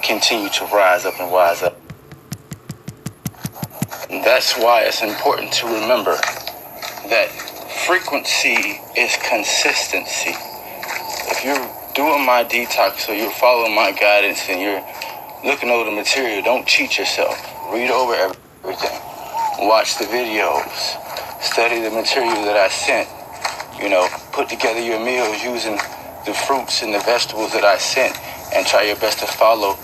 continue to rise up and wise up. And that's why it's important to remember that frequency is consistency. If you're doing my detox or you're following my guidance and you're looking over the material, don't cheat yourself. Read over everything. Watch the videos. Study the material that I sent. Put together your meals using the fruits and the vegetables that I sent, and try your best to follow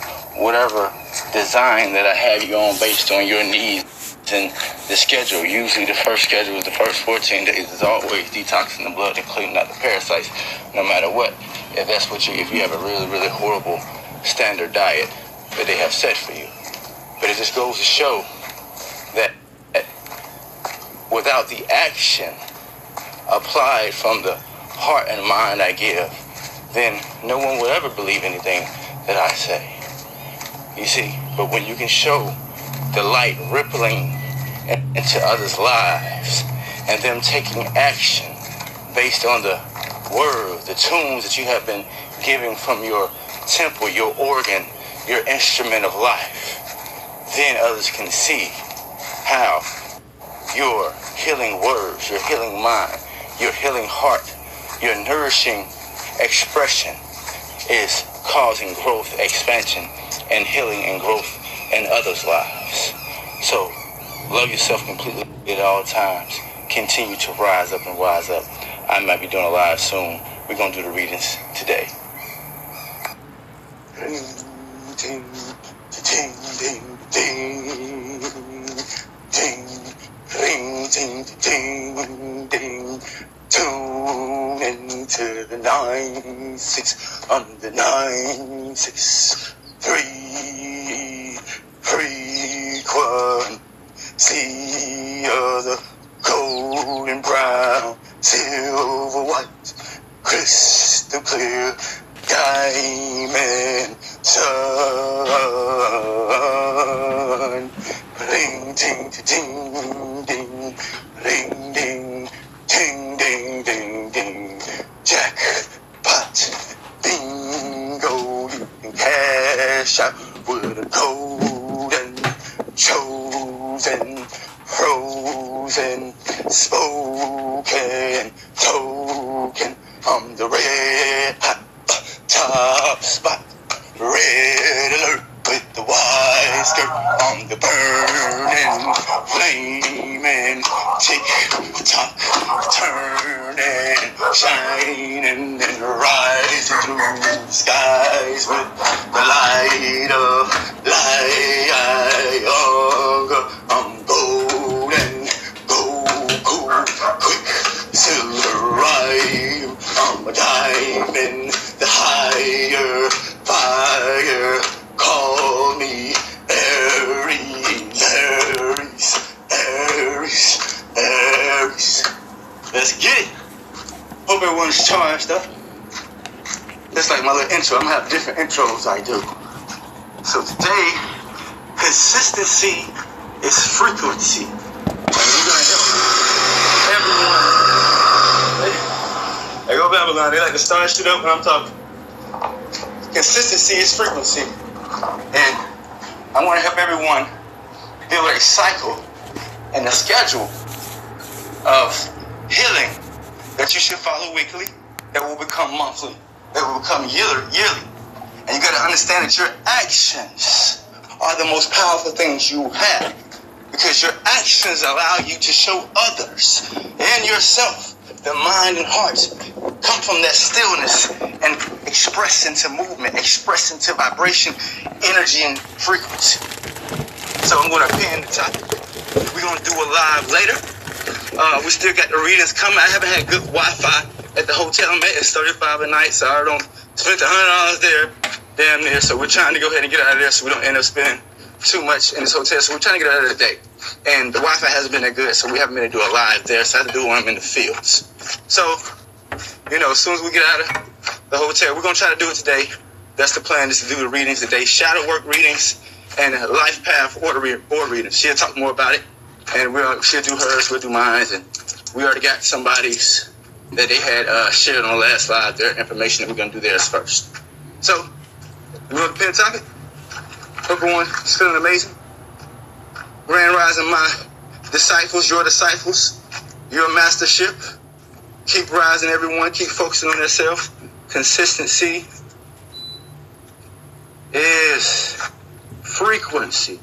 whatever design that I have you on based on your needs and the schedule. Usually the first schedule is the first 14 days is always detoxing the blood and cleaning out the parasites, no matter what. If you have a really, really horrible standard diet that they have set for you. But it just goes to show that without the action applied from the heart and mind I give, then no one will ever believe anything that I say. You see, but when you can show the light rippling into others' lives and them taking action based on the words, the tunes that you have been giving from your temple, your organ, your instrument of life, then others can see how your healing words, your healing mind, your healing heart, your nourishing expression is causing growth, expansion, and healing and growth in others' lives. So, love yourself completely at all times. Continue to rise up and wise up. I might be doing a live soon. We're going to do the readings today. Ding, ding, ding, ding, ding, ding, ding, ding, ding. Tune into the 9-6 on the 9-6 3 frequency of the golden brown, silver white, crystal clear, diamond sun. Ring, ding, ding, ding, ring, ding, ding, ding, ding, ding. Jackpot, bingo, you can cash out with a golden, chosen, frozen, spoken, token. I'm the red hot top spot, red alert with the white skirt. I'm the burning, flaming, tick-tock, turning, shining and rising through the skies with the light of light. I'm golden, GOKU, quick, silver rhyme. I'm a diamond, the higher fire. Call me Aries, Aries, Aries, Aries. Let's get it. Hope everyone's charged up. That's like my little intro. I'm gonna have different intros I do. So today, consistency is frequency. And we're gonna help everyone. Hey, go Babylon. They like to start shit up when I'm talking. Consistency is frequency. And I want to help everyone build a cycle and a schedule of healing that you should follow weekly, that will become monthly, that will become yearly. And you got to understand that your actions are the most powerful things you have, because your actions allow you to show others and yourself the mind and heart come from that stillness and express into movement, express into vibration, energy, and frequency. So I'm going to pin the topic. We're going to do a live later. We still got the readings coming. I haven't had good Wi-Fi at the hotel I'm at. It's $35 a night, so I don't spend $100 there, damn near. So we're trying to go ahead and get out of there so we don't end up spending too much in this hotel. So we're trying to get out of the day. And the Wi-Fi hasn't been that good, so we haven't been able to do a live there. So I have to do it when I'm in the fields. So, as soon as we get out of the hotel, we're going to try to do it today. That's the plan, is to do the readings today. Shadow work readings and life path order readings. She'll talk more about it. And she'll do hers, we'll do mine. And we already got somebody's that they had shared on the last live, their information, that we're going to do theirs first. So, you want to pin topic? Everyone is feeling amazing. Grand rising, my disciples, your disciples, your mastership. Keep rising, everyone. Keep focusing on yourself. Consistency is frequency.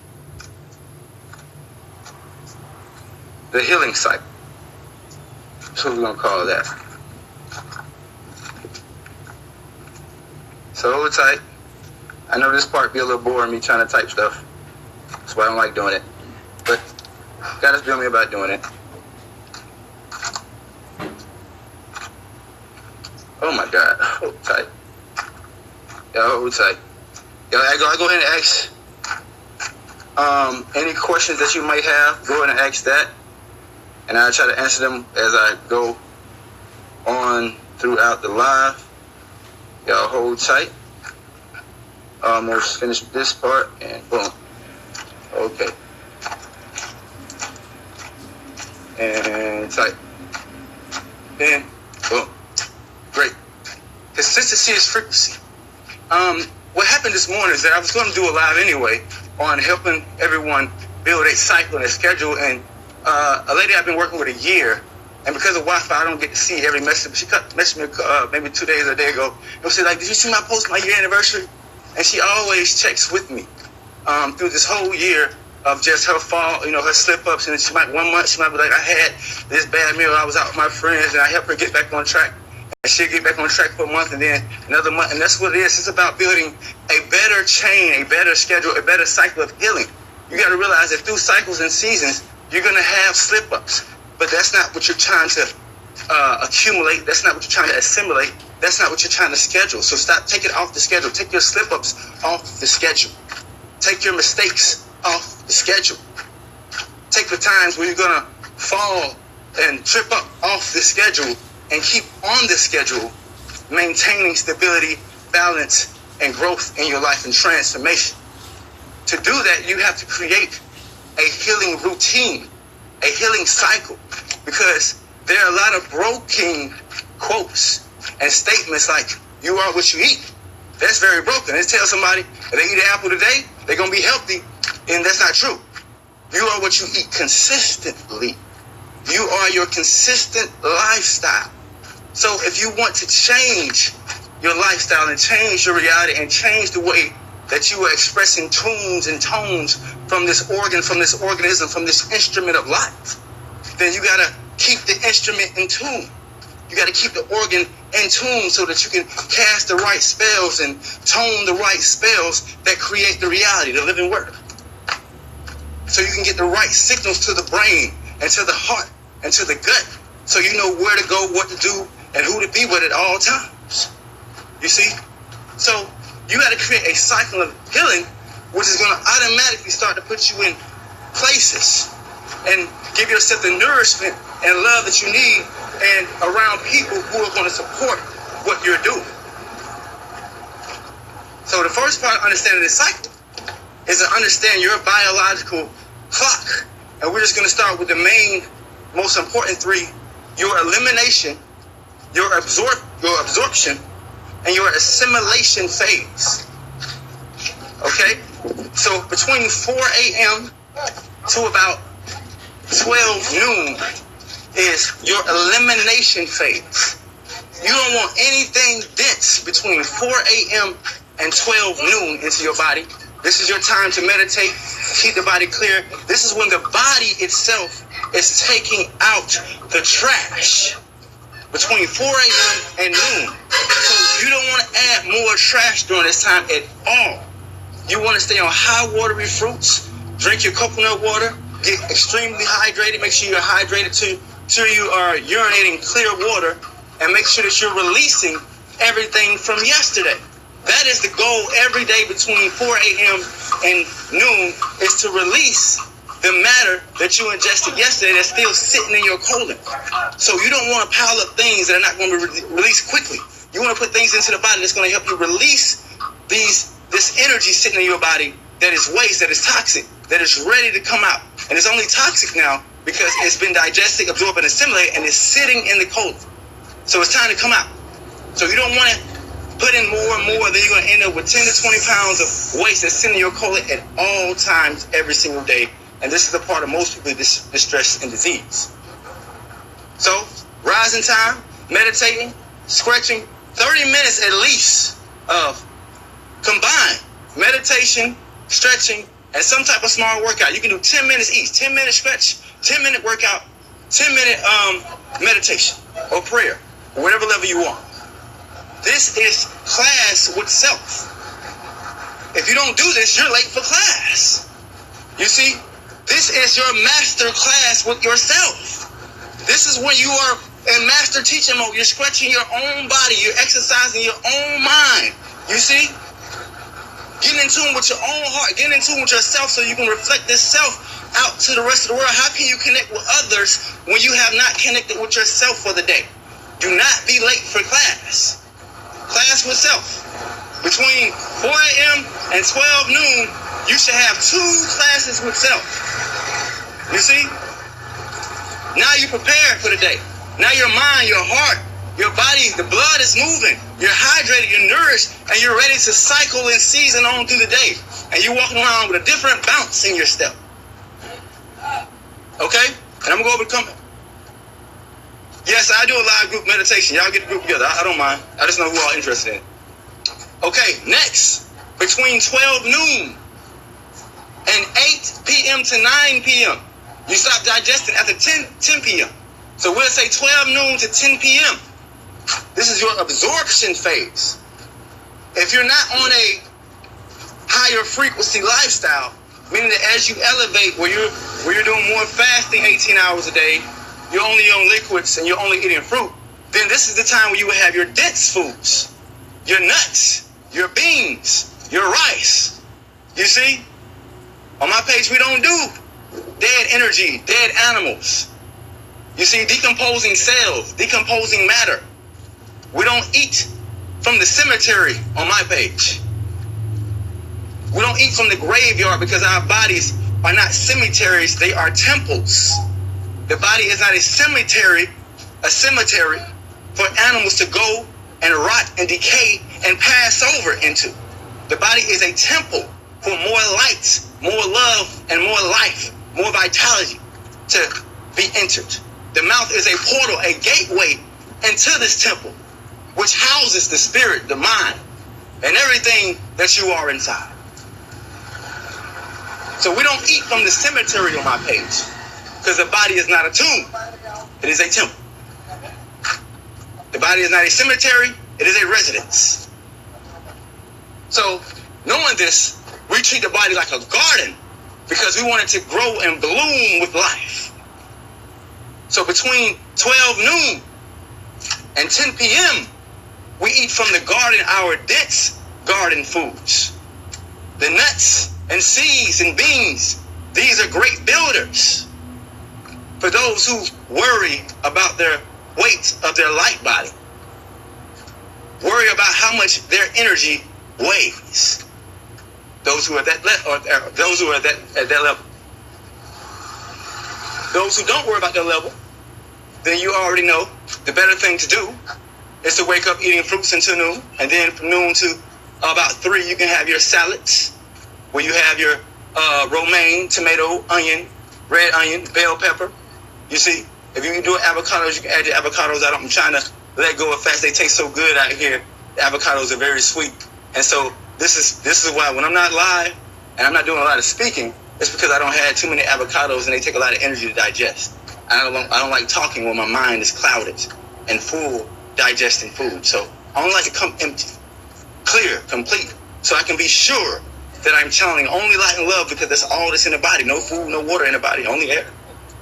The healing cycle. That's what we're going to call that. So hold tight. I know this part be a little boring, me trying to type stuff. That's why I don't like doing it. But God has been me about doing it. Oh my God. Hold tight. Y'all hold tight. Y'all, I go ahead and ask any questions that you might have. Go ahead and ask that. And I'll try to answer them as I go on throughout the live. Y'all hold tight. Almost finished with this part, and boom. Okay. And tight. And boom. Great. Consistency is frequency. What happened this morning is that I was going to do a live anyway on helping everyone build a cycle and a schedule. And a lady I've been working with a year, and because of Wi-Fi, I don't get to see every message. She messaged me maybe 2 days or a day ago. And she like, "Did you see my post, my year anniversary?" And she always checks with me through this whole year of just her fall, her slip-ups. And she might, 1 month, she might be like, "I had this bad meal. I was out with my friends, and I helped her get back on track." And she'll get back on track for a month, and then another month. And that's what it is. It's about building a better chain, a better schedule, a better cycle of healing. You got to realize that through cycles and seasons, you're going to have slip-ups. But that's not what you're trying to accumulate. That's not what you're trying to assimilate. That's not what you're trying to schedule. So stop, take it off the schedule. Take your slip-ups off the schedule. Take your mistakes off the schedule. Take the times where you're going to fall and trip up off the schedule and keep on the schedule, maintaining stability, balance, and growth in your life and transformation. To do that, you have to create a healing routine, a healing cycle, because there are a lot of broken quotes and statements like, "You are what you eat." That's very broken. It tells somebody if they eat an apple today, they're going to be healthy, and that's not true. You are what you eat consistently. You are your consistent lifestyle. So if you want to change your lifestyle and change your reality and change the way that you are expressing tunes and tones from this organ, from this organism, from this instrument of life, then you got to keep the instrument in tune. You got to keep the organ in tune so that you can cast the right spells and tone the right spells that create the reality, the living word. So you can get the right signals to the brain and to the heart and to the gut, so you know where to go, what to do, and who to be with at all times. You see? So you got to create a cycle of healing, which is going to automatically start to put you in places and give yourself the nourishment and love that you need, and around people who are going to support what you're doing. So the first part of understanding this cycle is to understand your biological clock. And we're just going to start with the main, most important three: your elimination, your absorption, and your assimilation phase. Okay? So between 4 a.m. to about 12 noon is your elimination phase. You don't want anything dense between 4 a.m. and 12 noon into your body. This is your time to meditate, keep the body clear. This is when the body itself is taking out the trash between 4 a.m. and noon. So you don't want to add more trash during this time at all. You want to stay on high watery fruits, drink your coconut water, get extremely hydrated. Make sure you're hydrated to sure you are urinating clear water, and make sure that you're releasing everything from yesterday. That is the goal every day between 4 a.m. and noon, is to release the matter that you ingested yesterday that's still sitting in your colon. So you don't want to pile up things that are not going to be released quickly. You want to put things into the body that's going to help you release this energy sitting in your body that is waste, that is toxic, that is ready to come out. And it's only toxic now because it's been digested, absorbed, and assimilated, and it's sitting in the colon. So it's time to come out. So you don't want to put in more and more, then you're going to end up with 10 to 20 pounds of waste that's sitting in your colon at all times, every single day. And this is the part of most people distress and disease. So, rising time, meditating, stretching, 30 minutes at least of combined meditation, stretching, and some type of small workout. You can do 10 minutes each, 10-minute stretch, 10-minute workout, 10-minute meditation or prayer, or whatever level you want. This is class with self. If you don't do this, you're late for class. You see, this is your master class with yourself. This is when you are in master teaching mode. You're stretching your own body. You're exercising your own mind. You see? Getting in tune with your own heart. Getting in tune with yourself so you can reflect this self out to the rest of the world. How can you connect with others when you have not connected with yourself for the day? Do not be late for class. Class with self. Between 4 a.m. and 12 noon, you should have 2 classes with self. You see? Now you're prepared for the day. Now your mind, your heart, your body, the blood is moving. You're hydrated, you're nourished, and you're ready to cycle and season on through the day. And you're walking around with a different bounce in your step. Okay? And I'm going to go over to comment. Yes, I do a live group meditation. Y'all get the group together. I don't mind. I just know who all interested in it. Okay, next. Between 12 noon and 8 p.m. to 9 p.m. You stop digesting after 10 p.m. So we'll say 12 noon to 10 p.m. This is your absorption phase. If you're not on a higher frequency lifestyle, meaning that as you elevate where you're doing more fasting 18 hours a day, you're only on liquids and you're only eating fruit, then this is the time where you will have your dense foods, your nuts, your beans, your rice. You see? On my page, we don't do dead energy, dead animals. You see, decomposing cells, decomposing matter. We don't eat from the cemetery on my page. We don't eat from the graveyard because our bodies are not cemeteries, they are temples. The body is not a cemetery for animals to go and rot and decay and pass over into. The body is a temple for more light, more love, and more life, more vitality to be entered. The mouth is a portal, a gateway into this temple, which houses the spirit, the mind, and everything that you are inside. So we don't eat from the cemetery on my page, because the body is not a tomb, it is a temple. The body is not a cemetery, it is a residence. So, knowing this, we treat the body like a garden because we want it to grow and bloom with life. So between 12 noon and 10 p.m., we eat from the garden our dense garden foods. The nuts and seeds and beans, these are great builders for those who worry about their weight of their light body. Worry about how much their energy weighs. Those who are at that level. Those who don't worry about their level, then you already know the better thing to do is to wake up eating fruits until noon, and then from noon to about 3 you can have your salads, where you have your romaine, tomato, onion, red onion, bell pepper. You see, if you can do avocados, you can add your avocados. I'm trying to let go of fats. They taste so good out here. The avocados are very sweet. And so this is why when I'm not live and I'm not doing a lot of speaking, it's because I don't have too many avocados and they take a lot of energy to digest. I don't like talking when my mind is clouded and full digesting food. So I don't like to come empty, clear, complete, so I can be sure that I'm channeling only light and love, because that's all that's in the body. No food, no water in the body, only air.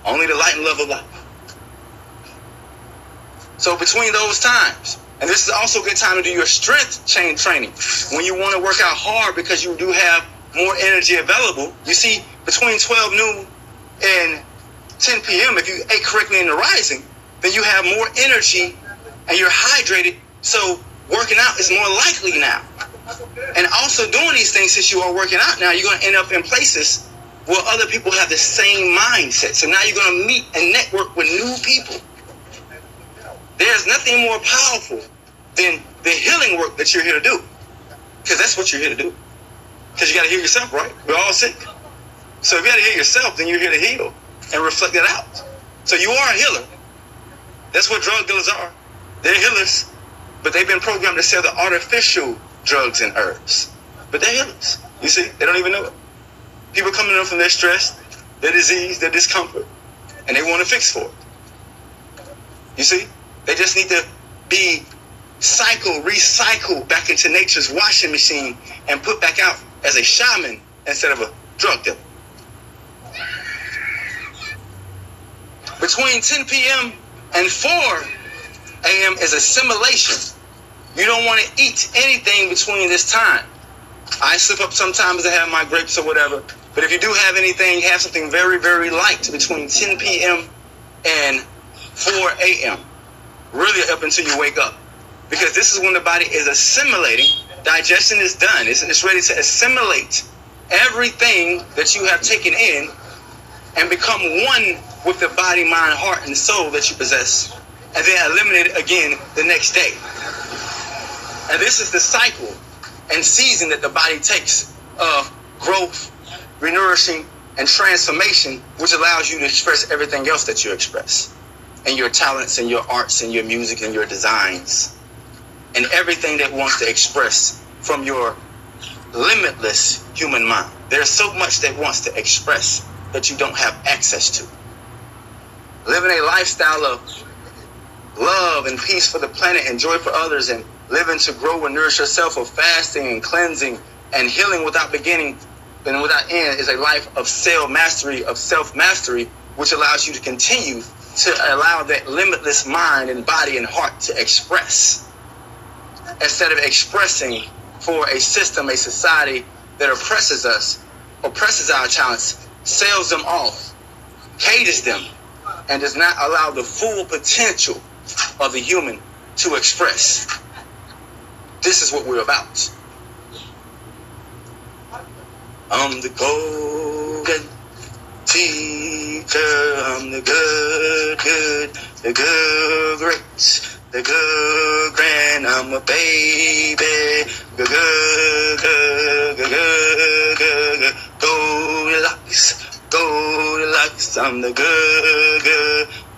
Only the light and love of life. So between those times, and this is also a good time to do your strength chain training. When you want to work out hard because you do have more energy available, you see, between 12 noon and 10 p.m., if you ate correctly in the rising, then you have more energy and you're hydrated. So working out is more likely now. And also doing these things, since you are working out now, you're going to end up in places where other people have the same mindset. So now you're going to meet and network with new people. There's nothing more powerful than the healing work that you're here to do. Because that's what you're here to do. Because you got to heal yourself, right? We're all sick. So if you got to heal yourself, then you're here to heal and reflect that out. So you are a healer. That's what drug dealers are. They're healers. But they've been programmed to sell the artificial drugs and herbs. But they're healers. You see, they don't even know it. People coming in from their stress, their disease, their discomfort, and they want to fix for it. You see, they just need to be recycled back into nature's washing machine and put back out as a shaman instead of a drug dealer. Between 10 p.m. and 4 a.m. is assimilation. You don't want to eat anything between this time. I slip up sometimes to have my grapes or whatever. But if you do have anything, have something very, very light between 10 p.m. and 4 a.m. Really up until you wake up. Because this is when the body is assimilating. Digestion is done. It's ready to assimilate everything that you have taken in and become one with the body, mind, heart, and soul that you possess. And then eliminate it again the next day. And this is the cycle and season that the body takes of growth, renourishing, and transformation, which allows you to express everything else that you express. And your talents and your arts and your music and your designs. And everything that wants to express from your limitless human mind. There's so much that wants to express that you don't have access to. Living a lifestyle of love and peace for the planet and joy for others, and living to grow and nourish yourself, of fasting and cleansing and healing without beginning and without end, is a life of self-mastery, which allows you to continue to allow that limitless mind and body and heart to express, instead of expressing for a system, a society that oppresses us, oppresses our talents, sells them off, caters them, and does not allow the full potential of the human to express. This is what we're about. I'm the golden teacher. I'm the good, the good great, the good grand. I'm a baby. Good, Goldilocks, Goldilocks. I'm the good,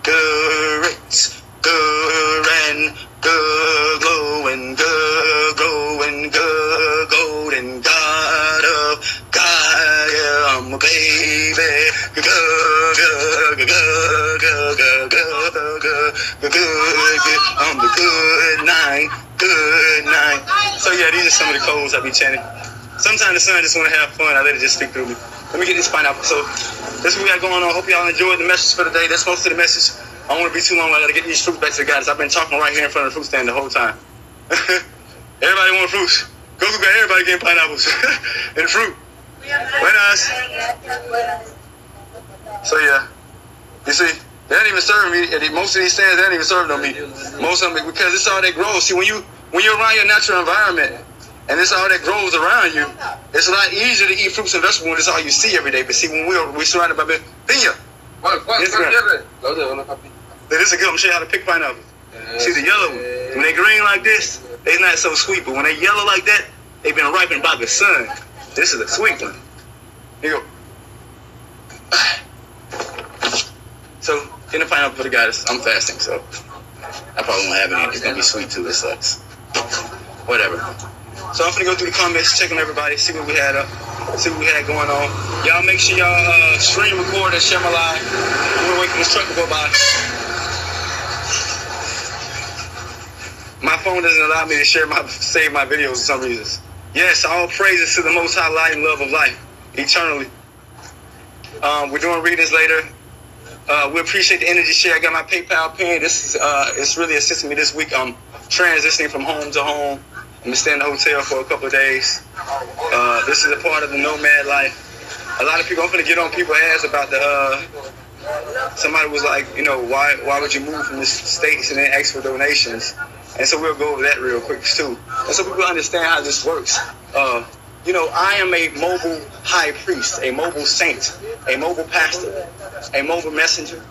great, good and good, glowing, good, growing, good, golden God of God. Yeah, I'm a baby. I'm the good night, good night. So yeah, these are some of the codes I be chanting. Sometimes the sun just want to have fun. I let it just speak through me. Let me get this pineapple. So that's what we got going on. Hope y'all enjoyed the message for today. That's most of the message. I don't want to be too long. I got to get these fruits back to the guys. I've been talking right here in front of the fruit stand the whole time. Everybody want fruits. Goku got everybody getting pineapples and fruit. Buenas. So yeah, you see, they don't even serve meat. Most of these stands, they don't even serve no meat. Most of them, because it's all that grows. See, when you're around your natural environment, and it's all that grows around you, it's a lot easier to eat fruits and vegetables when it's all you see every day. But see, when we're surrounded by piña. This is good. I'm gonna show you how to pick pineapples. See the yellow one. When they green like this, they're not so sweet. But when they yellow like that, they've been ripened by the sun. This is a sweet one. Here you go. So, get the pineapple for the guys. I'm fasting, so I probably won't have any. It's gonna be sweet too. It sucks. Whatever. So I'm gonna go through the comments, check on everybody, see what we had up, see what we had going on. Y'all make sure y'all stream, record, and share my live. I'm gonna wait for this truck to go by. My phone doesn't allow me to save my videos for some reasons. Yes, all praises to the Most High light and love of life, eternally. We're doing readings later. We appreciate the energy share. I got my PayPal pin. This is it's really assisting me this week. I'm transitioning from home to home. I'm gonna stay in the hotel for a couple of days. This is a part of the nomad life. A lot of people, I'm gonna get on people's ass about the. Somebody was like, why would you move from the states and then ask for donations? And so we'll go over that real quick too. And so people understand how this works. I am a mobile high priest, a mobile saint, a mobile pastor, a mobile messenger,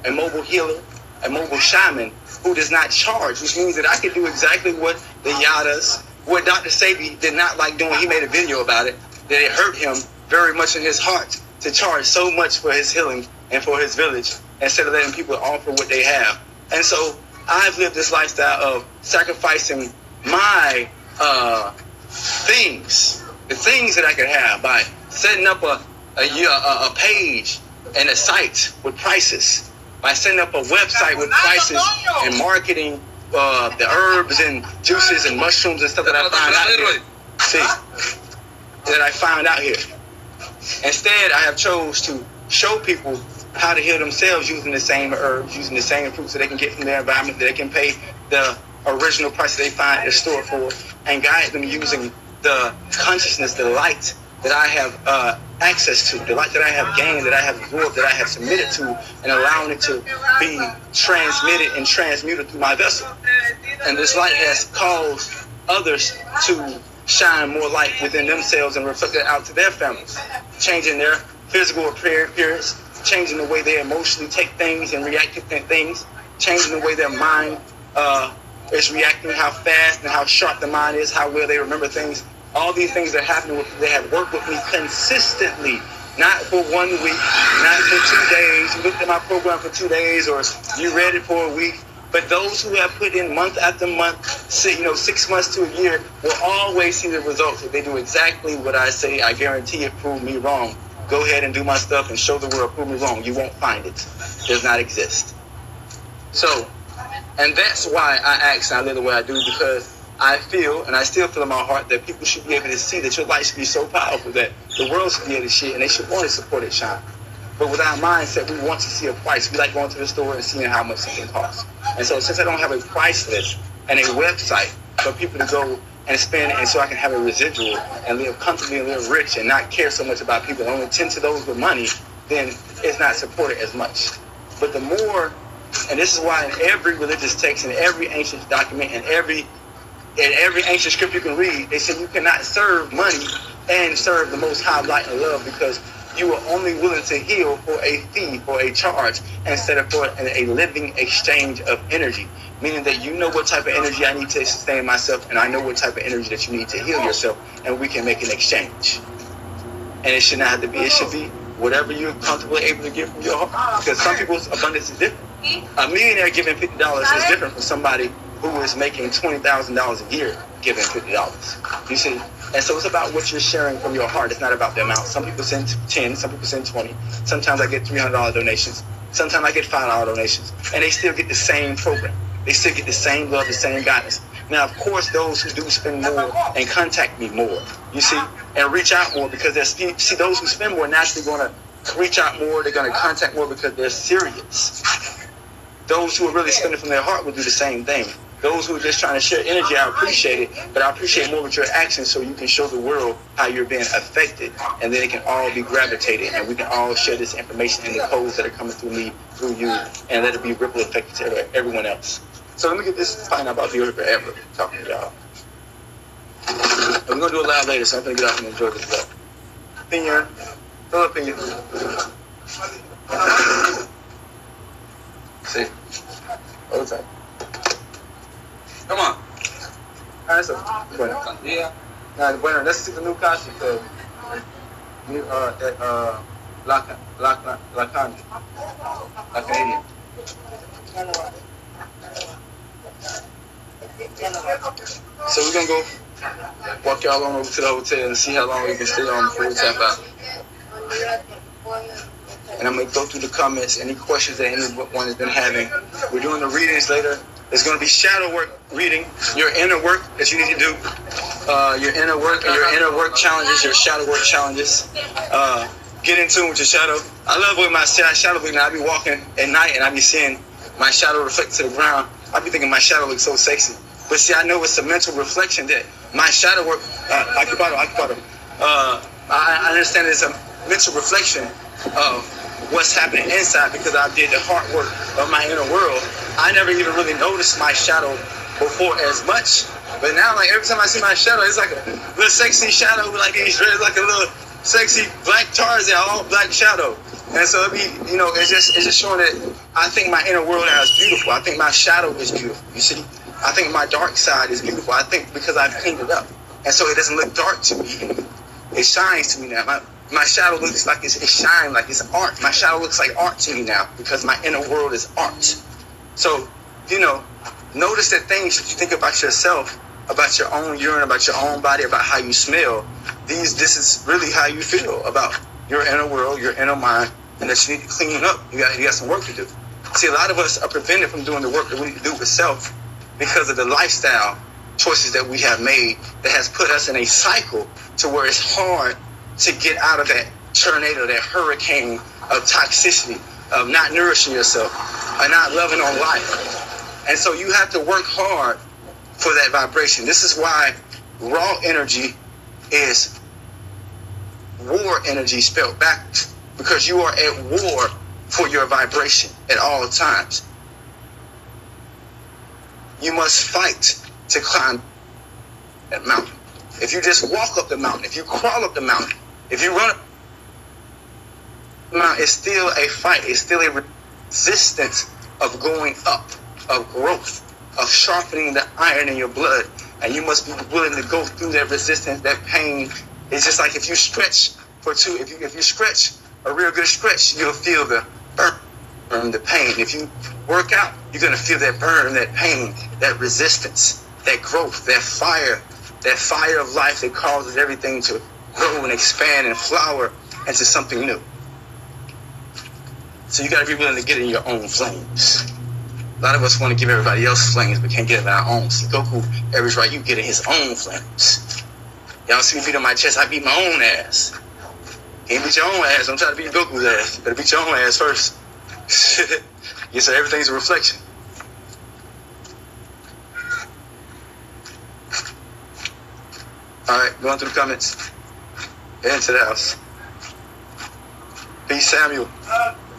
a mobile healer, a mobile shaman who does not charge, which means that I can do exactly what the Yadas, what Dr. Sebi did not like doing. He made a video about it, that it hurt him very much in his heart to charge so much for his healing and for his village instead of letting people offer what they have. And so I've lived this lifestyle of sacrificing my things, the things that I could have, by setting up a page and a site with prices, by setting up a website with prices and marketing the herbs and juices and mushrooms and stuff that I found out here. See, that I found out here. Instead, I have chose to show people how to heal themselves using the same herbs, using the same fruits that they can get from their environment, that they can pay the original price that they find at the store for, and guide them using the consciousness, the light that I have access to, the light that I have gained, that I have absorbed, that I have submitted to, and allowing it to be transmitted and transmuted through my vessel. And this light has caused others to shine more light within themselves and reflect it out to their families, changing their physical appearance, changing the way they emotionally take things and react to things, changing the way their mind is reacting, how fast and how sharp the mind is, how well they remember things. All these things that happen with they have worked with me consistently, not for 1 week, not for 2 days. You looked at my program for 2 days, or you read it for a week. But those who have put in month after month, 6 months to a year, will always see the results. If they do exactly what I say, I guarantee it, prove me wrong. Go ahead and do my stuff and show the world, prove me wrong. You won't find it. It does not exist. So, and that's why I act and I live the way I do, because I feel, and I still feel in my heart, that people should be able to see that your light should be so powerful that the world should be able to see it, and they should want to support it shine. But with our mindset, we want to see a price. We like going to the store and seeing how much something costs. And so since I don't have a price list and a website for people to go and spend, and so I can have a residual and live comfortably and live rich and not care so much about people and only tend to those with money, then it's not supported as much. But the more, and this is why in every religious text, in every ancient document, in every ancient script you can read, they say you cannot serve money and serve the Most High light and love, because you are only willing to heal for a fee, for a charge, instead of for a living exchange of energy. Meaning that you know what type of energy I need to sustain myself, and I know what type of energy that you need to heal yourself, and we can make an exchange. And it should not have to be, it should be whatever you're comfortably able to give from your heart. Because some people's abundance is different. A millionaire giving $50 is different from somebody who is making $20,000 a year giving $50. You see? And so it's about what you're sharing from your heart. It's not about the amount. Some people send 10, some people send 20. Sometimes I get $300 donations. Sometimes I get $5 donations. And they still get the same program. They still get the same love, the same guidance. Now, of course, those who do spend more and contact me more, you see, and reach out more, because see, those who spend more naturally going to reach out more. They're going to contact more because they're serious. Those who are really spending from their heart will do the same thing. Those who are just trying to share energy, I appreciate it, but I appreciate more with your actions, so you can show the world how you're being affected, and then it can all be gravitated, and we can all share this information in the codes that are coming through me, through you, and let it be ripple effective to everyone else. So let me get this find out about Be Forever, talking to y'all. And we're going to do it live later, so I'm going to get off and enjoy this stuff. Opinion, no opinion. See, all the time. Come on. Alright, so bueno. Yeah. Bueno, let's see the new costume. New La Canadian. So we're gonna go walk y'all on over to the hotel and see how long we can stay on before we tap out. And I'm gonna go through the comments, any questions that anyone has been having. We're doing the readings later. There's going to be shadow work reading, your inner work that you need to do, your inner work and your inner work challenges, your shadow work challenges. Get in tune with your shadow. I love with my shadow look now. I be walking at night and I be seeing my shadow reflect to the ground. I be thinking my shadow looks so sexy. But see, I know it's a mental reflection that my shadow work, I understand it's a mental reflection of what's happening inside, because I did the hard work of my inner world. I never even really noticed my shadow before as much, but now, like, every time I see my shadow, it's like a little sexy shadow with like these dreads, like a little sexy black Tarzan, all black shadow. And so it be, you know, it's just showing that I think my inner world now is beautiful. I think my shadow is beautiful. You see, I think my dark side is beautiful. I think because I've cleaned it up, and so it doesn't look dark to me anymore. It shines to me now. My shadow looks like it's shining, like it's art. My shadow looks like art to me now because my inner world is art. So, you know, notice that things that you think about yourself, about your own urine, about your own body, about how you smell. This is really how you feel about your inner world, your inner mind, and that you need to clean up. You got some work to do. See, a lot of us are prevented from doing the work that we need to do with self because of the lifestyle choices that we have made that has put us in a cycle to where it's hard to get out of that tornado, that hurricane of toxicity, of not nourishing yourself, and not loving on life. And so you have to work hard for that vibration. This is why raw energy is war energy spelled backwards, because you are at war for your vibration at all times. You must fight to climb that mountain. If you just walk up the mountain, if you crawl up the mountain, if you run up the mountain, it's still a fight. It's still a resistance of going up, of growth, of sharpening the iron in your blood. And you must be willing to go through that resistance, that pain. It's just like if you stretch for if you stretch a real good stretch, you'll feel the burn, the pain. If you work out, you're going to feel that burn, that pain, that resistance, that growth, that fire of life that causes everything to grow and expand and flower into something new. So you got to be willing to get in your own flames. A lot of us want to give everybody else flames, but can't get in our own. See, Goku, Aries right, you get in his own flames. Y'all see me beat on my chest, I beat my own ass. You ain't beat your own ass, don't try to beat Goku's ass. You better beat your own ass first. Yeah, so everything's a reflection. Alright, going through the comments. Get into the house. Peace, Samuel.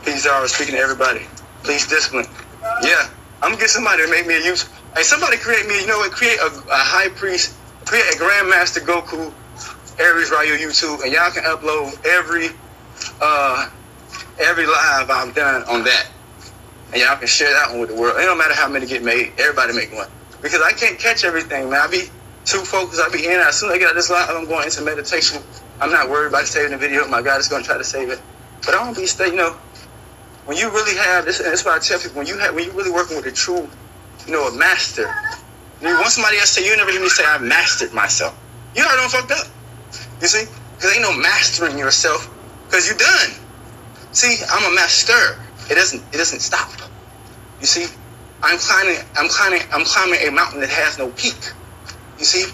Peace, Zara, speaking to everybody. Please discipline. Yeah, I'm gonna get somebody to make me a YouTube. Hey, somebody create me, you know what, create a high priest, create a Grandmaster Goku, Aries Ryu YouTube, and y'all can upload every live I've done on that. And y'all can share that one with the world. It don't matter how many get made, everybody make one. Because I can't catch everything, man. I be too focused, I be in. As soon as I get out this live, I'm going into meditation. I'm not worried about saving the video. My God is gonna try to save it. But I don't be you know, when you really have this, and that's why I tell people, when you really working with a true, you know, a master. Once somebody else say, you never hear me say I've mastered myself. You already done fucked up. You see? Because ain't no mastering yourself, because you're done. See, I'm a master. It doesn't stop. You see? I'm climbing a mountain that has no peak. You see?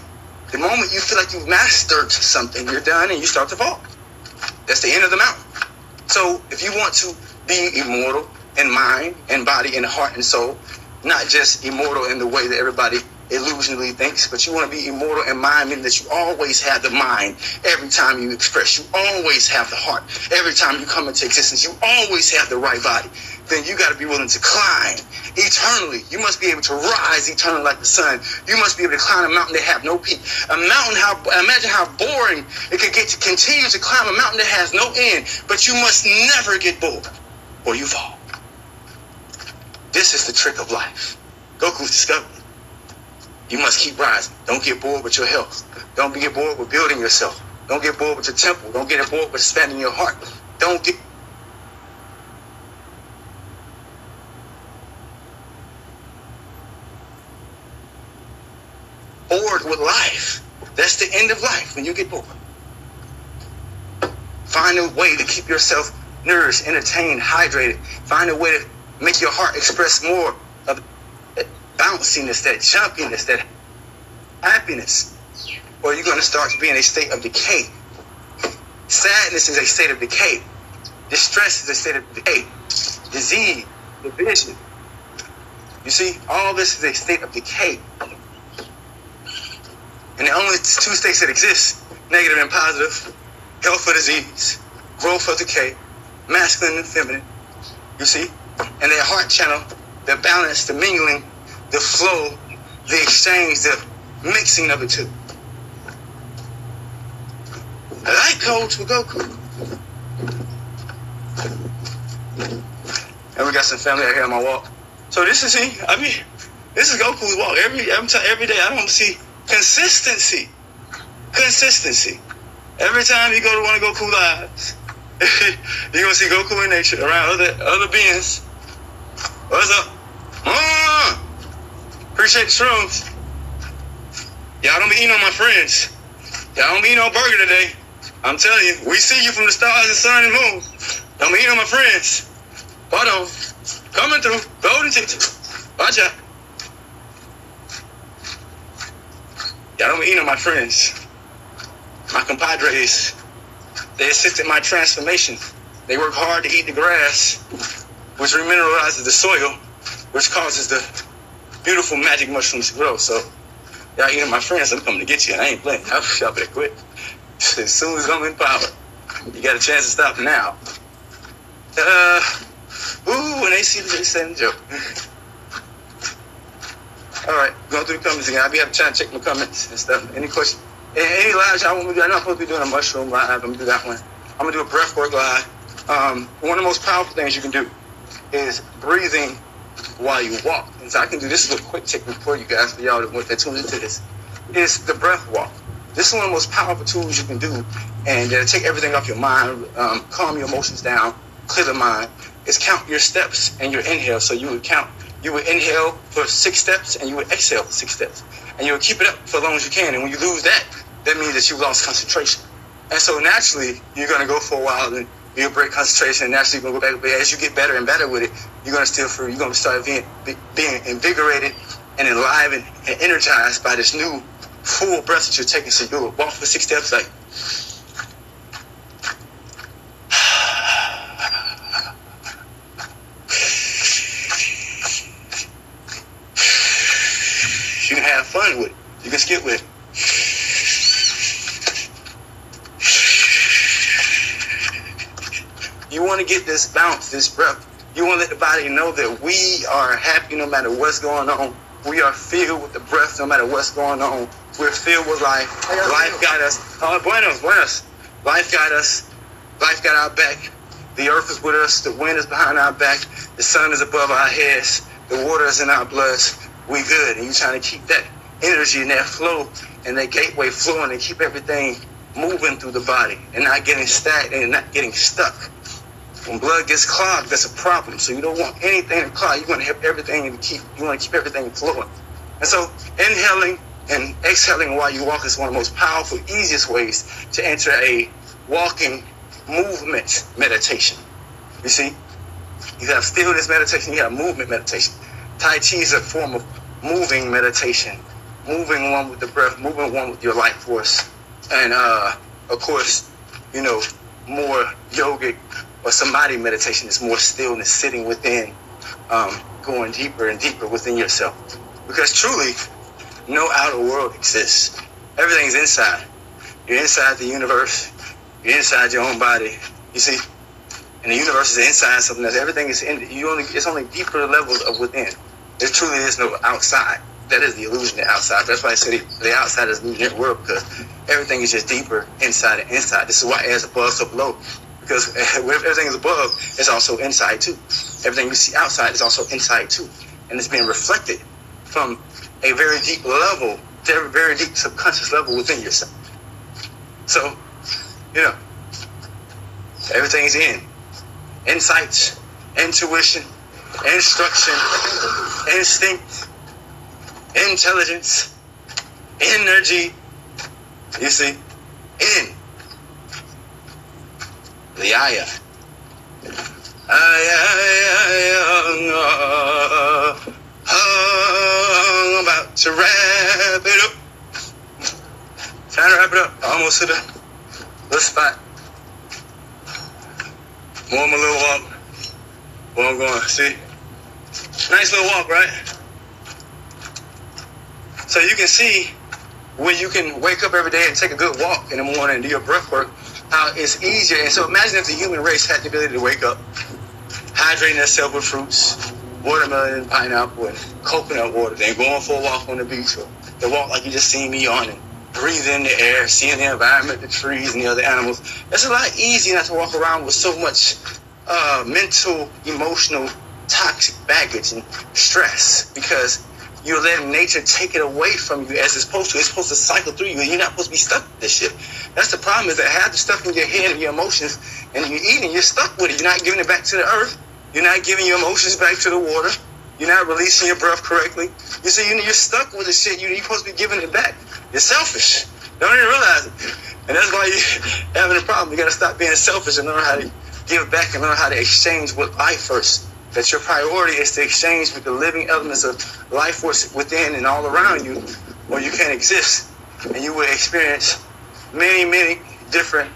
The moment you feel like you've mastered something, you're done and you start to fall. That's the end of the mountain. So if you want to be immortal in mind and body and heart and soul, not just immortal in the way that everybody illusionally thinks, but you want to be immortal in mind, meaning that you always have the mind every time you express. You always have the heart every time you come into existence. You always have the right body. Then you got to be willing to climb eternally. You must be able to rise eternally like the sun. You must be able to climb a mountain that have no peak. A mountain, imagine how boring it could get to continue to climb a mountain that has no end. But you must never get bored or you fall. This is the trick of life. Goku's discovered. You must keep rising. Don't get bored with your health. Don't get bored with building yourself. Don't get bored with your temple. Don't get bored with expanding your heart. Don't get bored with life. That's the end of life when you get bored. Find a way to keep yourself nourished, entertained, hydrated. Find a way to make your heart express more of that bounciness, that jumpiness, that happiness. Or you're going to start to be in a state of decay. Sadness is a state of decay. Distress is a state of decay. Disease, division. You see, all this is a state of decay. And the only two states that exist, negative and positive, health or disease, growth or decay, masculine and feminine, you see? And their heart channel, the balance, the mingling, the flow, the exchange, the mixing of the two. I like Coach with Goku. And we got some family out here on my walk. So this is this is Goku's walk. Every day I don't see consistency. Consistency. Every time you go to one of Goku lives, you're gonna see Goku in nature around other beings. What's up? Appreciate the shrooms. Y'all don't be eating on my friends. Y'all don't be eating on burger today. I'm telling you, we see you from the stars and sun and moon. Don't be eating on my friends. Hold on. Coming through. Golden ticket. Watch out. Y'all don't be eating on my friends. My compadres. They assisted my transformation. They work hard to eat the grass, which remineralizes the soil, which causes the beautiful magic mushrooms to grow. So, y'all eating my friends, I'm coming to get you, and I ain't playing. Y'all better quit. As soon as I'm in power, you got a chance to stop now. When they see they send a joke. All right, going through the comments again. I'll be having time to check my comments and stuff. Any questions? Any lives y'all want me to do? I'm not supposed to be doing a mushroom live. I'm going to do that one. I'm going to do a breathwork live. One of the most powerful things you can do is breathing while you walk. And so I can do this little quick technique for you guys, for y'all that tune into this. Is the breath walk. This is one of the most powerful tools you can do, and take everything off your mind, calm your emotions down, clear the mind. Is count your steps and your inhale. So you would inhale for 6 steps and you would exhale for 6 steps. And you would keep it up for as long as you can. And when you lose that, that means that you lost concentration. And so naturally, you're going to go for a while and you'll break concentration, and naturally you're going to go back. But as you get better and better with it, you're going to you're going to start being invigorated and enlivened and energized by this new full breath that you're taking. So you'll walk for 6 steps like, you can have fun with it. You can skip with it. You want to get this bounce, this breath. You want to let the body know that we are happy no matter what's going on. We are filled with the breath no matter what's going on. We're filled with life. Life got us. Buenos. Life got us. Life got our back. The earth is with us. The wind is behind our back. The sun is above our heads. The water is in our bloods. We good. And you're trying to keep that energy and that flow and that gateway flowing and keep everything moving through the body and not getting stagnant and not getting stuck. When blood gets clogged, that's a problem. So you don't want anything to clog. You want to have everything you want to keep everything flowing. And so inhaling and exhaling while you walk is one of the most powerful, easiest ways to enter a walking movement meditation. You see, you have stillness meditation, you have movement meditation. Tai Chi is a form of moving meditation, moving one with the breath, moving one with your life force. And of course, more yogic or samadhi meditation is more stillness, sitting within, going deeper and deeper within yourself. Because truly, no outer world exists. Everything's inside. You're inside the universe. You're inside your own body. You see? And the universe is inside something else. Everything is it's only deeper levels of within. There truly is no outside. That is the illusion of outside. That's why I say the outside is the illusionary world, because everything is just deeper inside and inside. This is why as above, so below. Because where everything is above, it's also inside too. Everything you see outside is also inside too. And it's being reflected from a very deep level, very deep subconscious level within yourself. So, everything is in. Insights, intuition, instruction, instinct, intelligence, energy. You see? In. The Aya. I'm about to wrap it up. Trying to wrap it up. Almost to the spot. More of my little walk. Where I'm going. See? Nice little walk, right? So you can see when you can wake up every day and take a good walk in the morning and do your breath work, how it's easier. And so imagine if the human race had the ability to wake up, hydrating themselves with fruits, watermelon and pineapple and coconut water, then going for a walk on the beach, or the walk like you just seen me on, and breathe in the air, seeing the environment, the trees and the other animals. It's a lot easier not to walk around with so much mental, emotional, toxic baggage and stress, because you're letting nature take it away from you as it's supposed to. It's supposed to cycle through you, and you're not supposed to be stuck with this shit. That's the problem, is that half the stuff in your head and your emotions, and you're eating, you're stuck with it. You're not giving it back to the earth. You're not giving your emotions back to the water. You're not releasing your breath correctly. You see, you're stuck with the shit. You're supposed to be giving it back. You're selfish. Don't even realize it. And that's why you're having a problem. You got to stop being selfish and learn how to give back and learn how to exchange with life first. That your priority is to exchange with the living elements of life force within and all around you, or you can't exist. And you will experience many, many different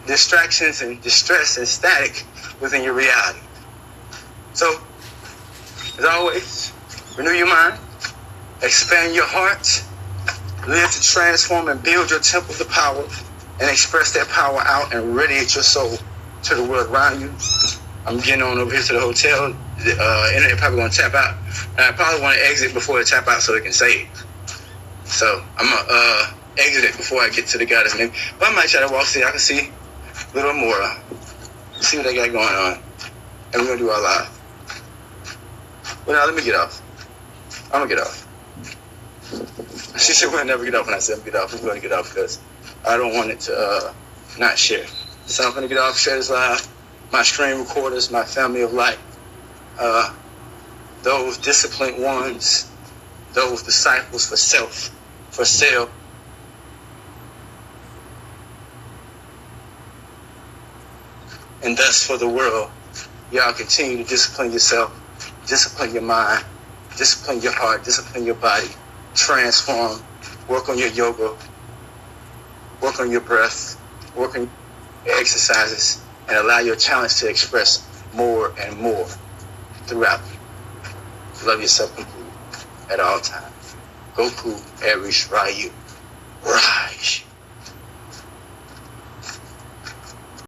distractions and distress and static within your reality. So, as always, renew your mind, expand your heart, live to transform and build your temple of power, and express that power out and radiate your soul to the world around you. I'm getting on over here to the hotel. The internet probably going to tap out. And I probably want to exit before it tap out so it can save. So I'm going to exit it before I get to the guy that's name. But I might try to walk see. I can see a little more. See what they got going on. And we're going to do our live. Well, now let me get off. I'm going to get off. She said we'll never get off when I said get off. I'm going to get off because I don't want it to not share. So I'm going to get off, share this live. My screen recorders, my family of light, those disciplined ones, those disciples for self, for sale. And thus for the world, y'all continue to discipline yourself, discipline your mind, discipline your heart, discipline your body, transform, work on your yoga, work on your breath, work on your exercises, and allow your talents to express more and more throughout you. Love yourself completely at all times. GOKU, Aries, Ryu. Rah.